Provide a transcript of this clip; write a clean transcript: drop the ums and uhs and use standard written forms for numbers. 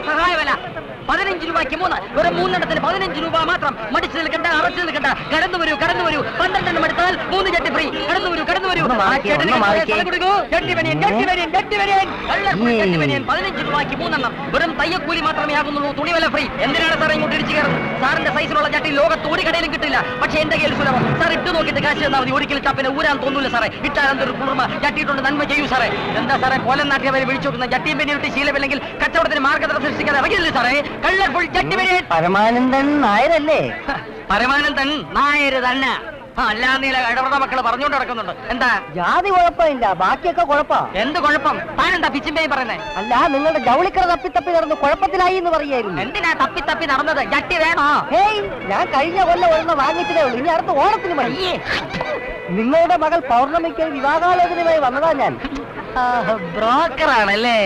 സഹായ വില 15 രൂപയ്ക്ക് 3. വെറും 3 15 രൂപ മാത്രം. മടിച്ചു നിൽക്കണ്ട, അറച്ചു നിൽക്കണ്ട. കടന്നു വരൂ 12 എടുത്താൽ 3 ജട്ടി ഫ്രീ. കടന്നു വരൂ 15 രൂപയ്ക്ക് 3. വെറും തയ്യക്കൂലി മാത്രമേ ആകുന്നുള്ളൂ. തുണിവില ഫ്രീ. എന്തിനാണ് സാറേ ഇങ്ങോട്ട് ഇടിച്ചു കയറുന്നത്? സാറിന്റെ സൈസിലുള്ള ജട്ടി ലോകത്ത് ഒരു കടയിലും കിട്ടില്ല. പക്ഷേ എന്റെ കയ്യിൽ സുലഭം. സാർ ഇട്ട് നോക്കിയിട്ട് കാശ് തന്നാൽ മതി. ഒരിക്കലും ഇട്ടാ ഊരാൻ തോന്നൂല സാറേ. ഇട്ടാൽ എന്തൊരു കുളിർമ. ജട്ടിയിട്ടുണ്ട് നന്മ ചെയ്യൂ സാറേ. എന്താ സാറേ കോലം നാട്ടിയവരെ വിളിച്ചു നോക്കുന്ന ജട്ടിയും പെണ്ണിട്ട് ശീലമില്ലെങ്കിൽ കച്ചവടത്തിന് മാർഗദർശനം സൃഷ്ടിക്കാതെ ഇറങ്ങിയില്ലേ സാറേ? കളർഫുൾ ജട്ടി പരമാനന്ദൻ നായരല്ലേ? പരമാനന്ദൻ നായര് തന്നെ. അല്ലാതെ ഇടപെട മക്കള് പറഞ്ഞുകൊണ്ട് നടക്കുന്നുണ്ട്. എന്താ? ജാതി കുഴപ്പമില്ല, ബാക്കിയൊക്കെ കുഴപ്പാ. എന്ത് കുഴപ്പം? താനെന്താ പിച്ചിമ്പേയും പറയുന്നേ? അല്ല, നിങ്ങളുടെ ജൗളിക്കട തപ്പി നടന്ന് കുഴപ്പത്തിലായി എന്ന് പറയായിരുന്നു. എന്തിനാ തപ്പി നടന്നത്? ജട്ടി വേണോ? ഹേയ്, ഞാൻ കഴിഞ്ഞ കൊല്ലം ഒരെണ്ണം വാങ്ങിച്ചതേ ഉള്ളൂ. ഇനി അടുത്ത ഓണത്തിന് മതി. നിങ്ങളുടെ മകൾ പൗർണമിക്ക് വിവാഹാലോചനയുമായി വന്നതാ ഞാൻ. ബ്രോക്കറാണല്ലേ?